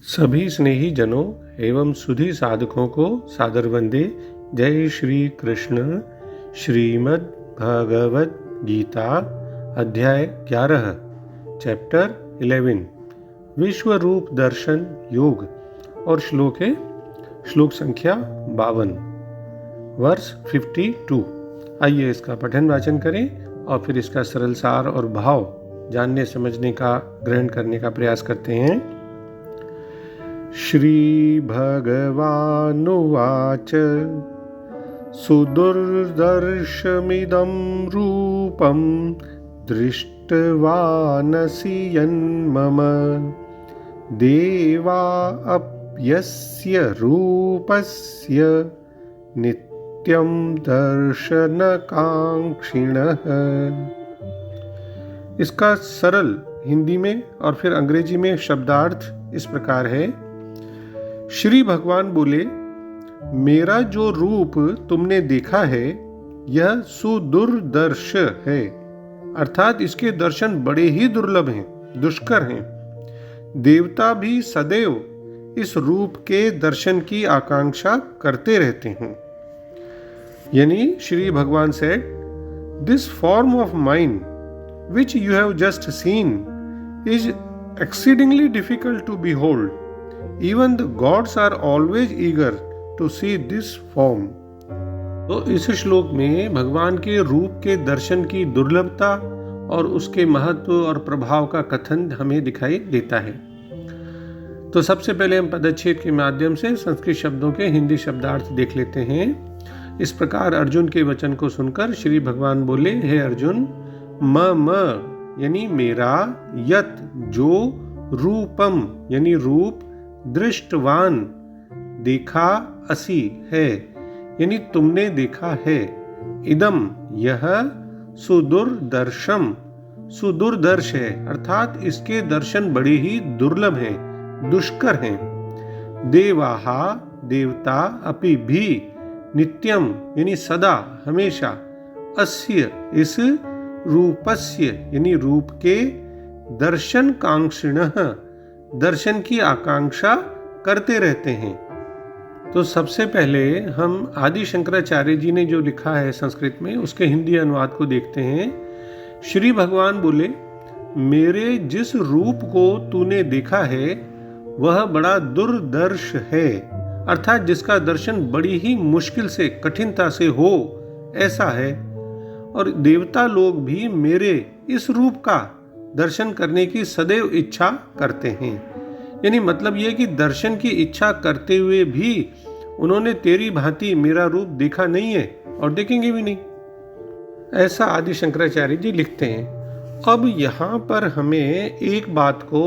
सभी स्नेही जनों एवं सुधी साधकों को सादर वंदे। जय श्री कृष्ण। श्रीमद् भगवद गीता अध्याय 11 चैप्टर 11 विश्व रूप दर्शन योग और श्लोक संख्या 52 वर्ष 52। आइए इसका पठन वाचन करें और फिर इसका सरल सार और भाव जानने समझने का ग्रहण करने का प्रयास करते हैं। श्री भगवानुवाच सुदुर्दर्शमिदं रूपं दृष्टवानसि यन्मम देवा अप्यस्य रूपस्य नित्यं दर्शनकांक्षिणः। इसका सरल हिंदी में और फिर अंग्रेजी में शब्दार्थ इस प्रकार है। श्री भगवान बोले, मेरा जो रूप तुमने देखा है यह सुदुर्दर्श है, अर्थात इसके दर्शन बड़े ही दुर्लभ हैं, दुष्कर हैं। देवता भी सदैव इस रूप के दर्शन की आकांक्षा करते रहते हैं। यानी श्री भगवान said, this form of mind which you have just seen is exceedingly difficult to behold. Even the gods are always eager to see this form. तो इस श्लोक में भगवान के रूप के दर्शन की दुर्लभता और उसके महत्व और प्रभाव का कथन हमें दिखाई देता है। तो सबसे पहले हम पदच्छेद के माध्यम से संस्कृत शब्दों के हिंदी शब्दार्थ देख लेते हैं। इस प्रकार अर्जुन के वचन को सुनकर श्री भगवान बोले, हे अर्जुन, मम यानी मेरा, यत जो, रूपम यानी रूप, दृष्टवान देखा, असि है यानी तुमने देखा है, इदम यह, सुदुर्दर्शम सुदुर्दर्श है, अर्थात इसके दर्शन बड़े ही दुर्लभ हैं, दुष्कर हैं। देवाहा देवता, अपि भी, नित्यम यानी सदा, हमेशा, अस्य इस, रूपस्य यानी रूप के, दर्शन कांक्षिणः दर्शन की आकांक्षा करते रहते हैं। तो सबसे पहले हम आदि शंकराचार्य जी ने जो लिखा है संस्कृत में उसके हिंदी अनुवाद को देखते हैं। श्री भगवान बोले, मेरे जिस रूप को तूने देखा है वह बड़ा दुर्दर्श है, अर्थात जिसका दर्शन बड़ी ही मुश्किल से, कठिनता से हो, ऐसा है। और देवता लोग भी मेरे इस रूप का दर्शन करने की सदैव इच्छा करते हैं। यानी मतलब यह कि दर्शन की इच्छा करते हुए भी उन्होंने तेरी भांति मेरा रूप देखा नहीं है और देखेंगे भी नहीं, ऐसा आदि शंकराचार्य जी लिखते हैं। अब यहाँ पर हमें एक बात को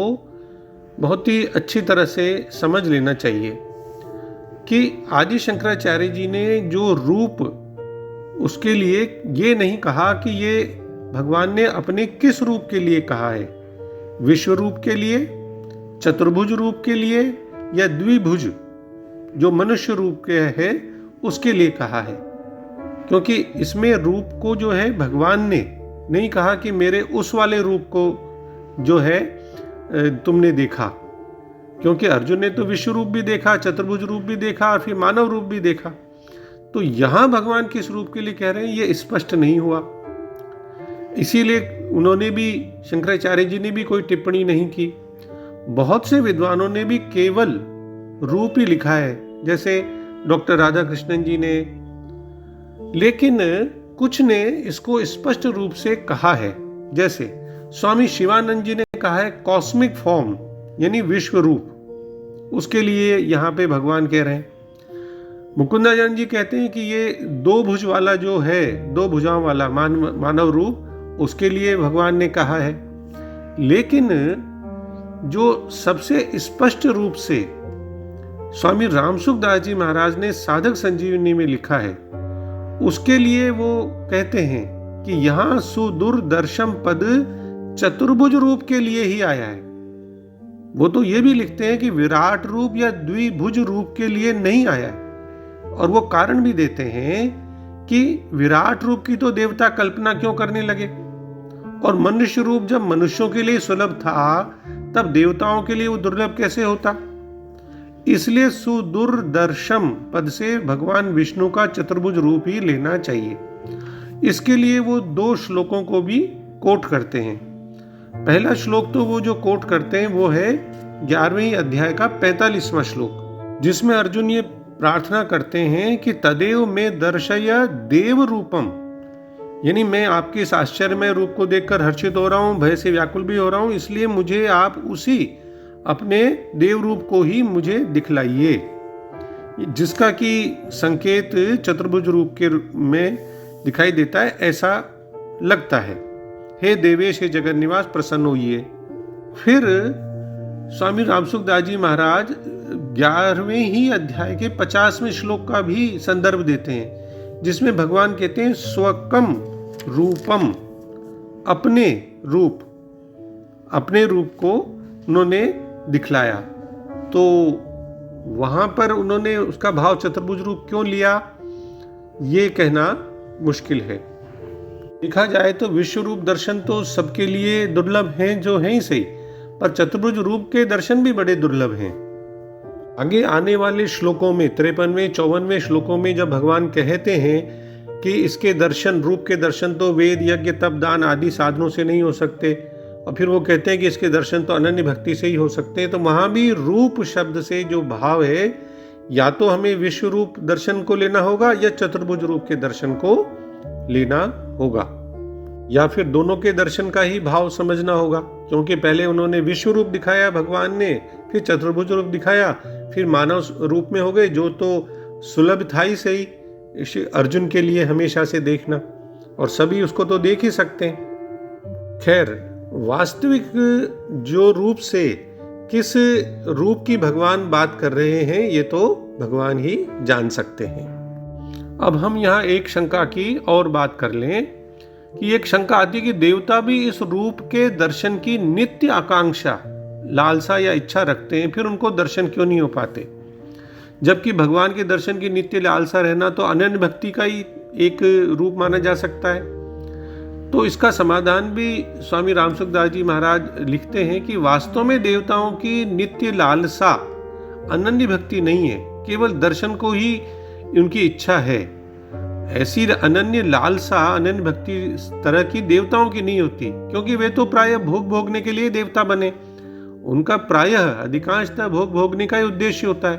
बहुत ही अच्छी तरह से समझ लेना चाहिए कि आदि शंकराचार्य जी ने जो रूप, उसके लिए ये नहीं कहा कि ये भगवान ने अपने किस रूप के लिए कहा है, विश्व रूप के लिए, चतुर्भुज रूप के लिए या द्विभुज जो मनुष्य रूप के है उसके लिए कहा है। क्योंकि इसमें रूप को जो है भगवान ने नहीं कहा कि मेरे उस वाले रूप को जो है तुमने देखा, क्योंकि अर्जुन ने तो विश्व रूप भी देखा, चतुर्भुज रूप भी देखा और फिर मानव रूप भी देखा। तो यहां भगवान किस रूप के लिए कह रहे हैं ये स्पष्ट नहीं हुआ, इसीलिए उन्होंने भी, शंकराचार्य जी ने भी कोई टिप्पणी नहीं की। बहुत से विद्वानों ने भी केवल रूप ही लिखा है, जैसे डॉक्टर राधा कृष्णन जी ने, लेकिन कुछ ने इसको स्पष्ट रूप से कहा है। जैसे स्वामी शिवानंद जी ने कहा है कॉस्मिक फॉर्म यानी विश्व रूप, उसके लिए यहां पे भगवान कह रहे हैं। मुकुंदानंद जी कहते हैं कि ये दो भुज वाला जो है, दो भुजाओं वाला मानव रूप, उसके लिए भगवान ने कहा है। लेकिन जो सबसे स्पष्ट रूप से स्वामी रामसुखदास जी महाराज ने साधक संजीवनी में लिखा है, उसके लिए वो कहते हैं कि यहाँ सुदुर्दर्शम पद चतुर्भुज रूप के लिए ही आया है। वो तो ये भी लिखते हैं कि विराट रूप या द्विभुज रूप के लिए नहीं आया है, और वो कारण भी देते हैं कि विराट रूप की तो देवता कल्पना क्यों करने लगे, और मनुष्य रूप जब मनुष्यों के लिए सुलभ था तब देवताओं के लिए वो दुर्लभ कैसे होता। इसलिए सुदुर्दर्शम पद से भगवान विष्णु का चतुर्भुज रूप ही लेना चाहिए। इसके लिए वो 2 श्लोकों को भी कोट करते हैं। पहला श्लोक तो वो जो कोट करते हैं वो है 11वें अध्याय का 45वां श्लोक, जिसमें अर्जुन ये प्रार्थना करते हैं कि तदेव में दर्शय देव रूपम, यानी मैं आपके इस आश्चर्यमय रूप को देखकर हर्षित हो रहा हूँ, भय से व्याकुल भी हो रहा हूँ, इसलिए मुझे आप उसी अपने देव रूप को ही मुझे दिखलाइए, जिसका कि संकेत चतुर्भुज रूप के में दिखाई देता है, ऐसा लगता है। हे देवेश, हे जगन निवास, प्रसन्न होइए। फिर स्वामी रामसुखदास जी महाराज 11वें ही अध्याय के 50वें श्लोक का भी संदर्भ देते हैं, जिसमें भगवान कहते हैं स्वकम रूपम, अपने रूप को उन्होंने दिखलाया। तो वहां पर उन्होंने उसका भाव चतुर्भुज रूप क्यों लिया, ये कहना मुश्किल है। देखा जाए तो विश्व रूप दर्शन तो सबके लिए दुर्लभ हैं, जो हैं ही सही, पर चतुर्भुज रूप के दर्शन भी बड़े दुर्लभ हैं। आगे आने वाले श्लोकों में 53वें 54वें श्लोकों में जब भगवान कहते हैं कि इसके दर्शन, रूप के दर्शन तो वेद, यज्ञ, तप, दान आदि साधनों से नहीं हो सकते, और फिर वो कहते हैं कि इसके दर्शन तो अनन्य भक्ति से ही हो सकते हैं, तो वहां भी रूप शब्द से जो भाव है, या तो हमें विश्व रूप दर्शन को लेना होगा या चतुर्भुज रूप के दर्शन को लेना होगा, या फिर दोनों के दर्शन का ही भाव समझना होगा। क्योंकि पहले उन्होंने विश्व रूप दिखाया भगवान ने, फिर चतुर्भुज रूप दिखाया, फिर मानव रूप में हो गए, जो तो सुलभ था ही सही अर्जुन के लिए हमेशा से देखना, और सभी उसको तो देख ही सकते हैं। खैर, वास्तविक जो रूप से किस रूप की भगवान बात कर रहे हैं, ये तो भगवान ही जान सकते हैं। अब हम यहाँ एक शंका की और बात कर लें कि एक शंका आती है कि देवता भी इस रूप के दर्शन की नित्य आकांक्षा, लालसा या इच्छा रखते हैं, फिर उनको दर्शन क्यों नहीं हो पाते? जबकि भगवान के दर्शन की नित्य लालसा रहना तो अनन्य भक्ति का ही एक रूप माना जा सकता है। तो इसका समाधान भी स्वामी रामसुखदास जी महाराज लिखते हैं कि वास्तव में देवताओं की नित्य लालसा अनन्य भक्ति नहीं है, केवल दर्शन को ही उनकी इच्छा है। ऐसी अनन्य लालसा, अनन्य भक्ति इस तरह की देवताओं की नहीं होती, क्योंकि वे तो प्रायः भोग भोगने के लिए देवता बने। उनका प्रायः अधिकांशतः भोग भोगने का ही उद्देश्य होता है।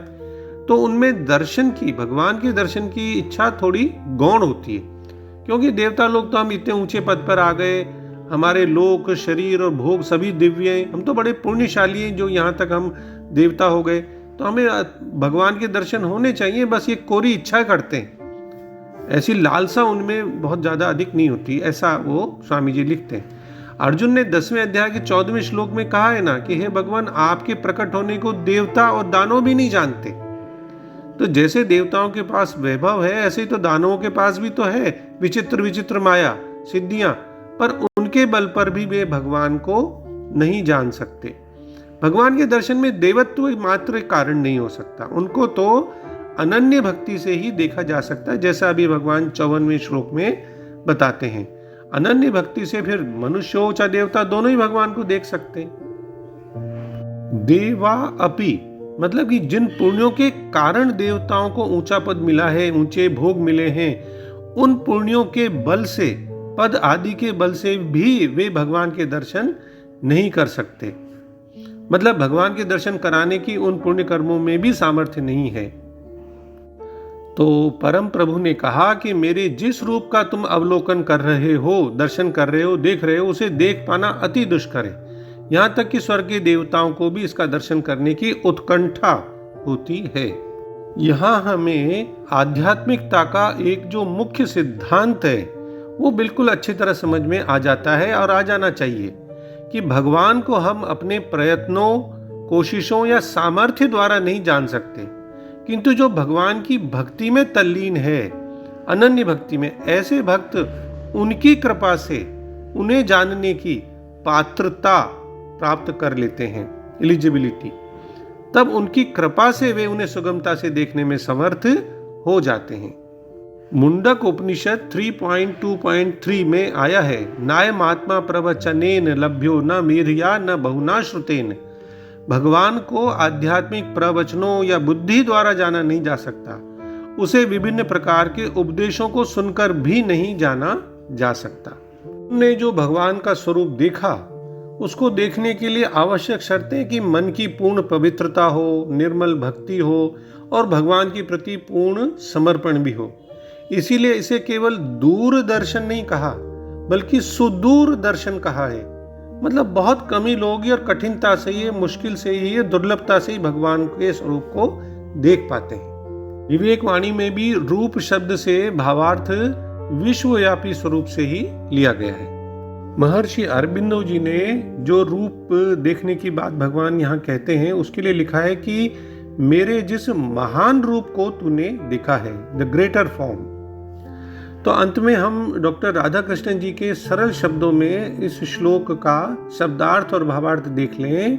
तो उनमें दर्शन की, भगवान के दर्शन की इच्छा थोड़ी गौण होती है, क्योंकि देवता लोग तो हम इतने ऊंचे पद पर आ गए, हमारे लोक, शरीर और भोग सभी दिव्य हैं, हम तो बड़े पुण्यशाली हैं जो यहाँ तक हम देवता हो गए, तो हमें भगवान के दर्शन होने चाहिए, बस ये कोरी इच्छा करते हैं। ऐसी लालसा उनमें बहुत ज़्यादा अधिक नहीं होती, ऐसा वो स्वामी जी लिखते हैं। अर्जुन ने 10वें अध्याय के 14वें श्लोक में कहा है ना कि हे भगवान, आपके प्रकट होने को देवता और दानव भी नहीं जानते। तो जैसे देवताओं के पास वैभव है, ऐसे ही तो दानवों के पास भी तो है विचित्र विचित्र माया सिद्धियां, पर उनके बल पर भी वे भगवान को नहीं जान सकते। भगवान के दर्शन में देवत्व मात्र कारण नहीं हो सकता, उनको तो अनन्य भक्ति से ही देखा जा सकता है, जैसा अभी भगवान 54वें श्लोक में बताते हैं। अनन्य भक्ति से फिर मनुष्य हो चाहे देवता, दोनों ही भगवान को देख सकते हैं। देवा अपि मतलब कि जिन पुण्यों के कारण देवताओं को ऊंचा पद मिला है, ऊंचे भोग मिले हैं, उन पुण्यों के बल से, पद आदि के बल से भी वे भगवान के दर्शन नहीं कर सकते। मतलब भगवान के दर्शन कराने की उन पुण्य कर्मों में भी सामर्थ्य नहीं है। तो परम प्रभु ने कहा कि मेरे जिस रूप का तुम अवलोकन कर रहे हो, दर्शन कर रहे हो, देख रहे हो, उसे देख पाना अति दुष्कर है। यहाँ तक कि स्वर्ग के देवताओं को भी इसका दर्शन करने की उत्कंठा होती है। यहाँ हमें आध्यात्मिकता का एक जो मुख्य सिद्धांत है वो बिल्कुल अच्छी तरह समझ में आ जाता है, और आ जाना चाहिए कि भगवान को हम अपने प्रयत्नों, कोशिशों या सामर्थ्य द्वारा नहीं जान सकते, किंतु जो भगवान की भक्ति में तल्लीन है, अनन्य भक्ति में, ऐसे भक्त उनकी कृपा से उन्हें जानने की पात्रता प्राप्त कर लेते हैं, एलिजिबिलिटी। तब उनकी कृपा से वे उन्हें सुगमता से देखने में समर्थ हो जाते हैं। मुंडक उपनिषद 3.2.3 में आया है, नायमात्मा प्रवचनेन लभ्यो न मेधया न बहुना श्रुतेन भगवान को आध्यात्मिक प्रवचनों या बुद्धि द्वारा जाना नहीं जा सकता। उसे विभिन्न प्रकार के उपदेशों को सुनकर भी नहीं जाना जा सकता। तुमने जो भगवान का स्वरूप देखा, उसको देखने के लिए आवश्यक शर्तें कि मन की पूर्ण पवित्रता हो, निर्मल भक्ति हो और भगवान के प्रति पूर्ण समर्पण भी हो। इसीलिए इसे केवल दूर दर्शन नहीं कहा, बल्कि सुदूर दर्शन कहा है। मतलब बहुत कम ही लोग और कठिनता से ही, मुश्किल से ही, दुर्लभता से ही भगवान के स्वरूप को देख पाते हैं। विवेक वाणी में भी रूप शब्द से भावार्थ विश्वव्यापी स्वरूप से ही लिया गया है। महर्षि अरबिंदो जी ने जो रूप देखने की बात भगवान यहाँ कहते हैं, उसके लिए लिखा है कि मेरे जिस महान रूप को तूने देखा है, द ग्रेटर फॉर्म। तो अंत में हम डॉक्टर राधा कृष्णन जी के सरल शब्दों में इस श्लोक का शब्दार्थ और भावार्थ देख लें।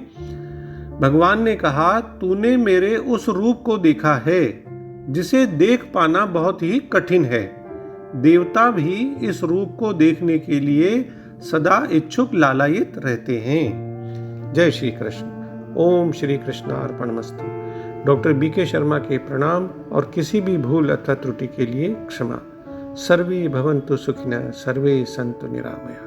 भगवान ने कहा, तूने मेरे उस रूप को देखा है जिसे देख पाना बहुत ही कठिन है। देवता भी इस रूप को देखने के लिए सदा इच्छुक लालायित रहते हैं। जय श्री कृष्ण। ओम श्री कृष्ण अर्पणमस्तु। डॉक्टर बीके शर्मा के प्रणाम और किसी भी भूल अथवा त्रुटि के लिए क्षमा। सर्वे भवन्तु सुखिनः, सर्वे सन्तु निरामयाः।